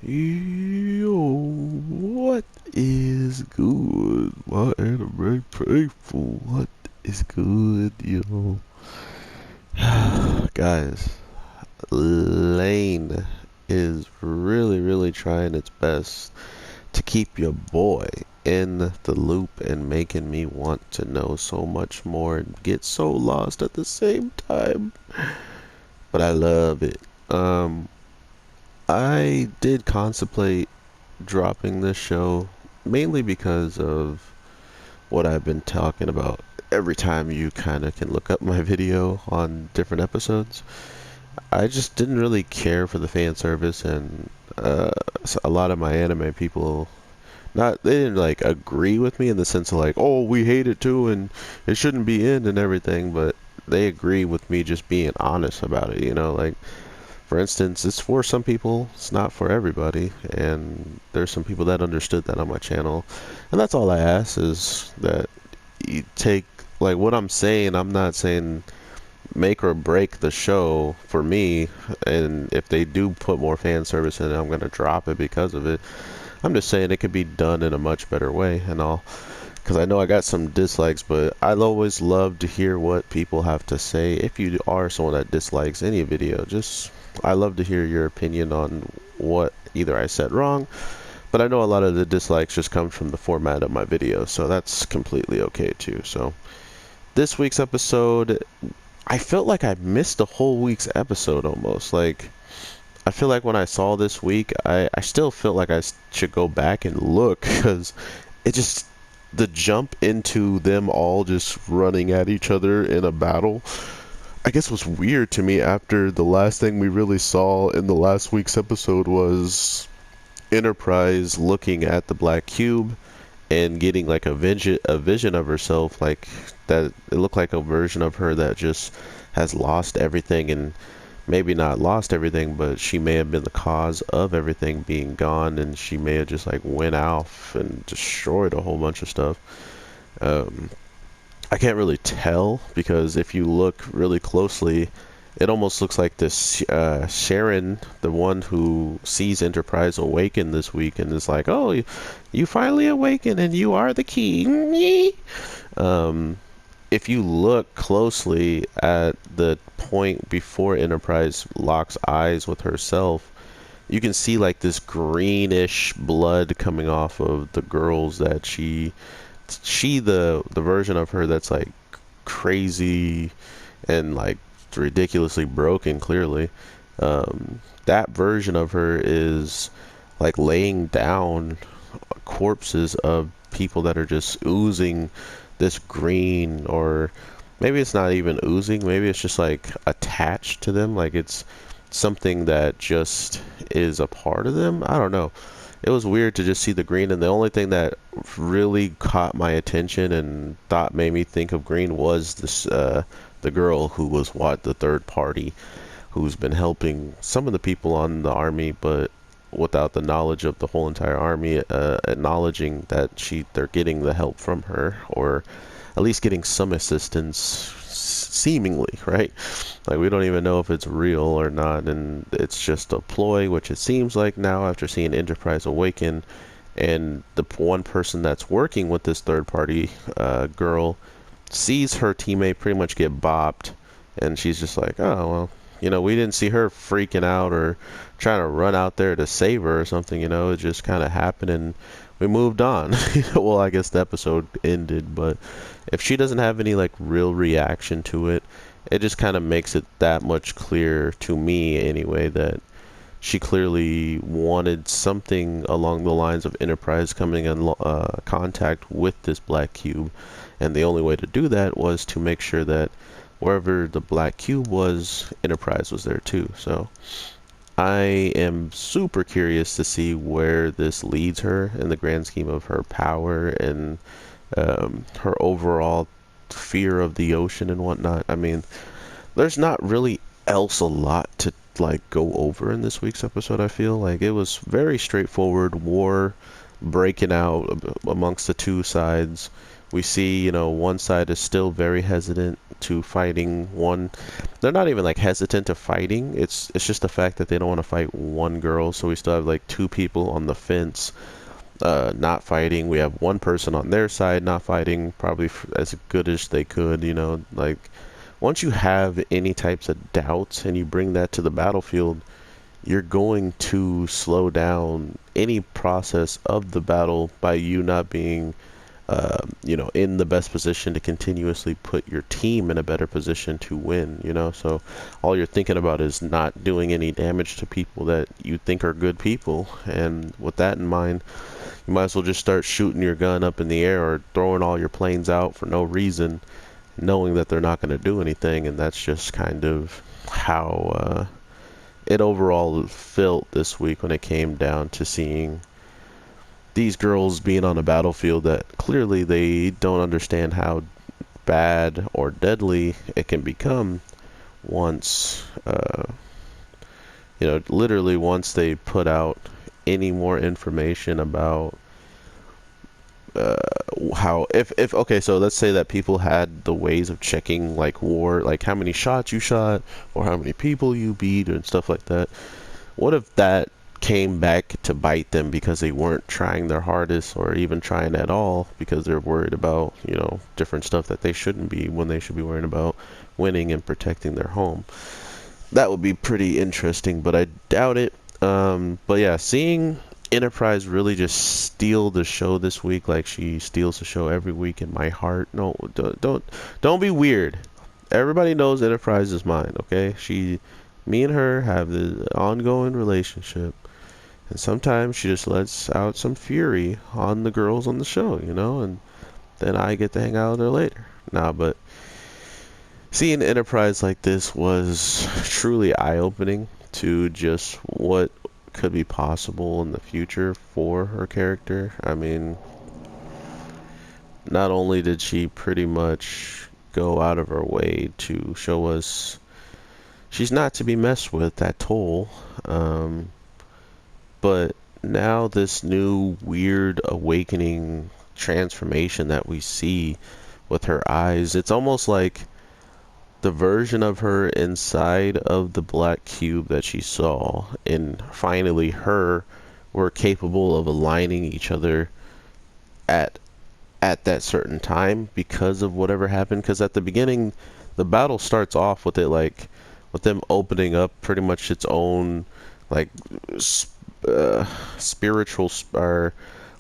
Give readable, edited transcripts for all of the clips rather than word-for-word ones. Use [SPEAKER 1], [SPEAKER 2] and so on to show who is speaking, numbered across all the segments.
[SPEAKER 1] Yo, what is good, my anime faithful? What is good, yo? Guys, Lane is really trying its best to keep your boy in the loop and making me want to know so much more and get so lost at the same time. But I love it. Um, I did contemplate dropping this show mainly because of what I've been talking about every time you kind of can look up my video on different episodes. I just didn't really care for the fan service, and a lot of my anime people, not they didn't like agree with me in the sense of like, oh, we hate it too and it shouldn't be in and everything, but they agree with me just being honest about it, like, for instance, it's for some people, it's not for everybody, and there's some people that understood that on my channel, and that's all I ask is that you take, like, what I'm saying. I'm not saying make or break the show for me, and if they do put more fan service in it, I'm gonna drop it because of it. I'm just saying it could be done in a much better way and all, because I know I got some dislikes, but I always love to hear what people have to say. If you are someone that dislikes any video, just I love to hear your opinion on what either I said wrong, but I know a lot of the dislikes just come from the format of my video, so that's completely okay too. So this week's episode, I felt like I missed the whole week's episode almost. Like, I feel like when I saw this week, I still felt like I should go back and look because it just, the jump into them all just running at each other in a battle, I guess, was weird to me after the last thing we really saw in the last week's episode was Enterprise looking at the black cube and getting like a vision of herself, like that it looked like a version of her that just has lost everything, and maybe not lost everything, but she may have been the cause of everything being gone, and she may have just like went off and destroyed a whole bunch of stuff. um, I can't really tell because if you look really closely, it almost looks like this Sharon, the one who sees Enterprise awaken this week and is like, "Oh, you finally awaken and you are the key." um, if you look closely at the point before Enterprise locks eyes with herself, you can see like this greenish blood coming off of the girls that the version of her that's like crazy and like ridiculously broken, clearly. That version of her is like laying down corpses of people that are just oozing this green, or maybe it's not even oozing, maybe it's just like attached to them, like it's something that just is a part of them. I don't know. It was weird to just see the green, and the only thing that really caught my attention and thought made me think of green was this the girl who was the third party who's been helping some of the people on the army, but without the knowledge of the whole entire army acknowledging that they're getting the help from her, or at least getting some assistance, seemingly, right? Like, we don't even know if it's real or not, and it's just a ploy, which it seems like now after seeing Enterprise awaken, and the one person that's working with this third party girl sees her teammate pretty much get bopped, and she's just like, oh, well, we didn't see her freaking out or trying to run out there to save her or something, it just kind of happened and we moved on. Well, I guess the episode ended, but if she doesn't have any like real reaction to it, it just kind of makes it that much clearer to me anyway that she clearly wanted something along the lines of Enterprise coming in contact with this black cube, and the only way to do that was to make sure that wherever the black cube was, Enterprise was there too. So I am super curious to see where this leads her in the grand scheme of her power and her overall fear of the ocean and whatnot. I mean, there's not really else a lot to like go over in this week's episode. I feel like it was very straightforward war breaking out amongst the two sides, We see, one side is still very hesitant to fighting one. They're not even like hesitant to fighting. It's just the fact that they don't want to fight one girl. So we still have like two people on the fence, not fighting. We have one person on their side not fighting, probably as good as they could. Like once you have any types of doubts and you bring that to the battlefield, you're going to slow down any process of the battle by you not being in the best position to continuously put your team in a better position to win, So all you're thinking about is not doing any damage to people that you think are good people. And with that in mind, you might as well just start shooting your gun up in the air or throwing all your planes out for no reason, knowing that they're not going to do anything. And that's just kind of how it overall felt this week when it came down to seeing these girls being on a battlefield that clearly they don't understand how bad or deadly it can become once, literally once they put out any more information about uh, how if okay, so let's say that people had the ways of checking like war, like how many shots you shot or how many people you beat and stuff like that. What if that came back to bite them because they weren't trying their hardest or even trying at all because they're worried about, different stuff that they shouldn't be when they should be worrying about winning and protecting their home? That would be pretty interesting, but I doubt it. But yeah, seeing Enterprise really just steal the show this week, like she steals the show every week in my heart. No, don't be weird. Everybody knows Enterprise is mine, okay? Me and her have the ongoing relationship, and sometimes she just lets out some fury on the girls on the show, and then I get to hang out with her later. Nah, but seeing Enterprise like this was truly eye-opening to just what could be possible in the future for her character. I mean, not only did she pretty much go out of her way to show us she's not to be messed with at all, but now this new weird awakening transformation that we see with her eyes, it's almost like the version of her inside of the black cube that she saw, and finally her were capable of aligning each other at that certain time because of whatever happened. Because at the beginning, the battle starts off with it like with them opening up pretty much its own like spiritual or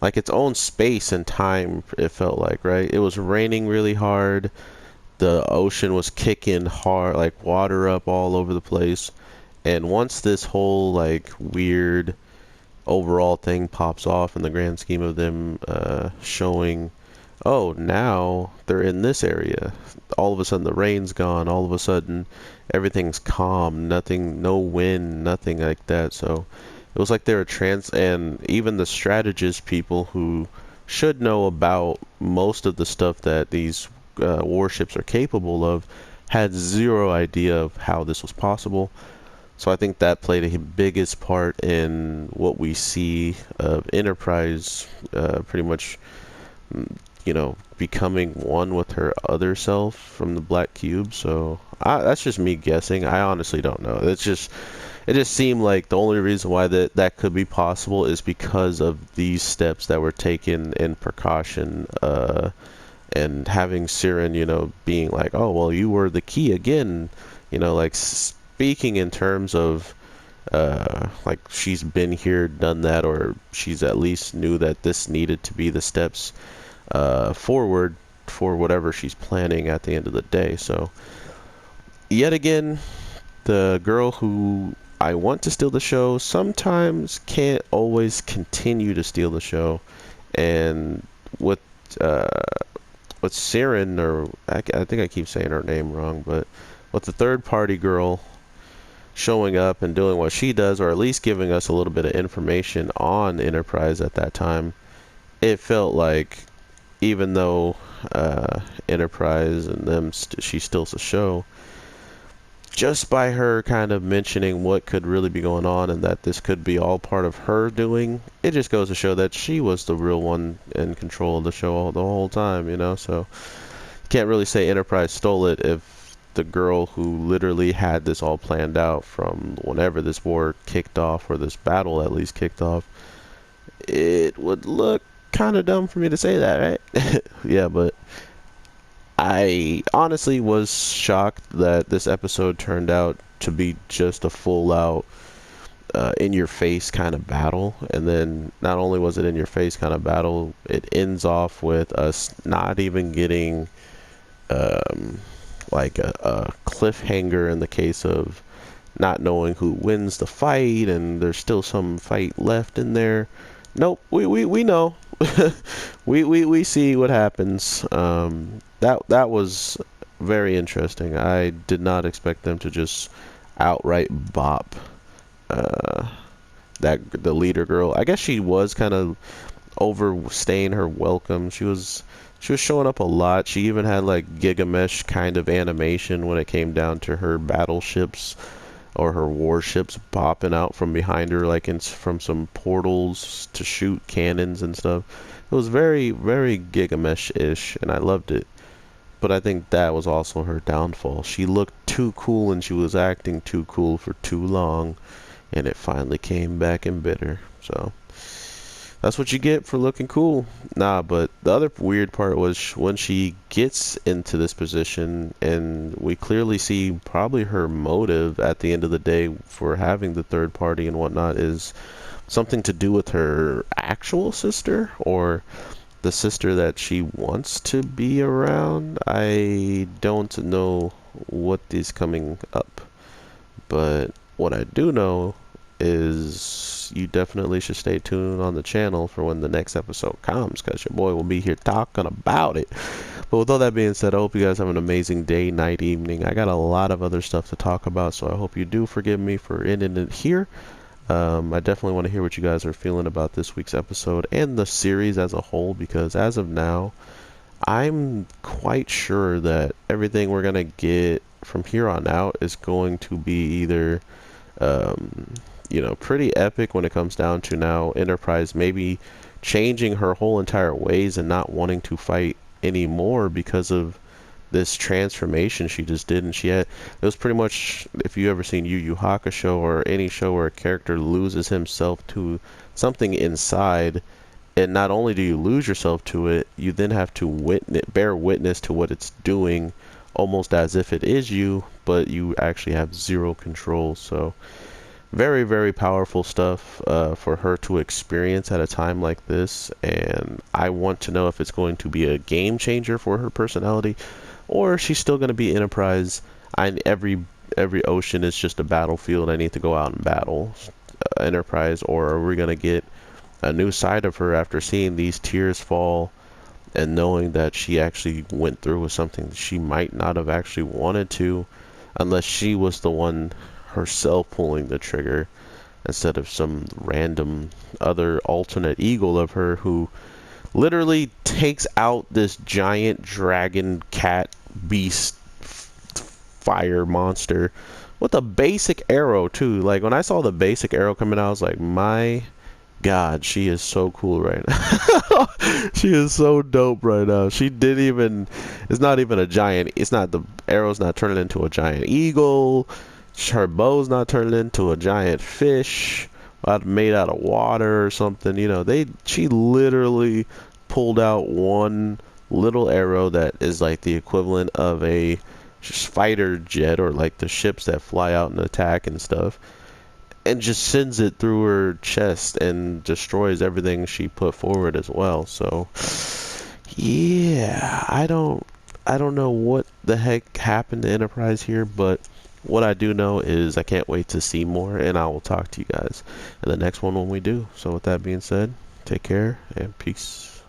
[SPEAKER 1] like its own space and time. It felt like, right? It was raining really hard. The ocean was kicking hard, like water up all over the place. And once this whole like weird overall thing pops off in the grand scheme of them showing, oh, now they're in this area. All of a sudden the rain's gone. All of a sudden everything's calm. Nothing, no wind, nothing like that. So it was like they were and even the strategist people who should know about most of the stuff that these warships are capable of had zero idea of how this was possible. So I think that played a biggest part in what we see of Enterprise pretty much, becoming one with her other self from the Black Cube. So that's just me guessing. I honestly don't know. It just seemed like the only reason why that could be possible is because of these steps that were taken in precaution, and having Siren, being like, oh, well, you were the key again, like speaking in terms of like she's been here, done that, or she's at least knew that this needed to be the steps forward for whatever she's planning at the end of the day. So yet again, the girl who I want to steal the show sometimes can't always continue to steal the show. And uh, with Siren, or I think I keep saying her name wrong, but with the third party girl showing up and doing what she does, or at least giving us a little bit of information on Enterprise at that time, it felt like even though Enterprise and them she steals the show, just by her kind of mentioning what could really be going on and that this could be all part of her doing, it just goes to show that she was the real one in control of the show all, the whole time, you know? So you can't really say Enterprise stole it if the girl who literally had this all planned out from whenever this war kicked off, or this battle at least kicked off. It would look kind of dumb for me to say that, right? Yeah, but I honestly was shocked that this episode turned out to be just a full out in your face kind of battle. And then not only was it in your face kind of battle, it ends off with us not even getting um, like a cliffhanger in the case of not knowing who wins the fight, and there's still some fight left in there. Nope, we know. We see what happens. That was very interesting. I did not expect them to just outright bop uh, that the leader girl. I guess she was kind of overstaying her welcome. She was showing up a lot. She even had like Gigamesh kind of animation when it came down to her battleships or her warships popping out from behind her, like from some portals to shoot cannons and stuff. It was very, very Gigamesh-ish, and I loved it. But I think that was also her downfall. She looked too cool and she was acting too cool for too long, and it finally came back and bit her. So that's what you get for looking cool. Nah, but the other weird part was when she gets into this position, and we clearly see probably her motive at the end of the day for having the third party and whatnot is something to do with her actual sister, or the sister that she wants to be around. I don't know what is coming up, but what I do know is you definitely should stay tuned on the channel for when the next episode comes, because your boy will be here talking about it. But with all that being said, I hope you guys have an amazing day, night, evening. I got a lot of other stuff to talk about, so I hope you do forgive me for ending it here. I definitely want to hear what you guys are feeling about this week's episode and the series as a whole, because as of now, I'm quite sure that everything we're going to get from here on out is going to be either pretty epic when it comes down to now Enterprise maybe changing her whole entire ways and not wanting to fight anymore because of this transformation she just did. And it was pretty much, if you ever seen Yu Yu Hakusho or any show where a character loses himself to something inside, and not only do you lose yourself to it, you then have to bear witness to what it's doing, almost as if it is you, but you actually have zero control. So very, very powerful stuff for her to experience at a time like this, and I want to know if it's going to be a game changer for her personality, or she's still going to be Enterprise. Every ocean is just a battlefield. I need to go out and battle Enterprise, or are we going to get a new side of her after seeing these tears fall and knowing that she actually went through with something that she might not have actually wanted to, unless she was the one herself pulling the trigger instead of some random other alternate eagle of her who literally takes out this giant dragon cat beast fire monster with a basic arrow too. Like when I saw the basic arrow coming out, I was like, my God, she is so cool right now. She is so dope right now. It's not even a giant, the arrow's not turning into a giant eagle. Her bow's not turning into a giant fish made out of water or something. She literally pulled out one little arrow that is like the equivalent of a fighter jet, or like the ships that fly out and attack and stuff, and just sends it through her chest and destroys everything she put forward as well. So yeah, I don't know what the heck happened to Enterprise here, but what I do know is I can't wait to see more, and I will talk to you guys in the next one when we do. So with that being said, take care and peace.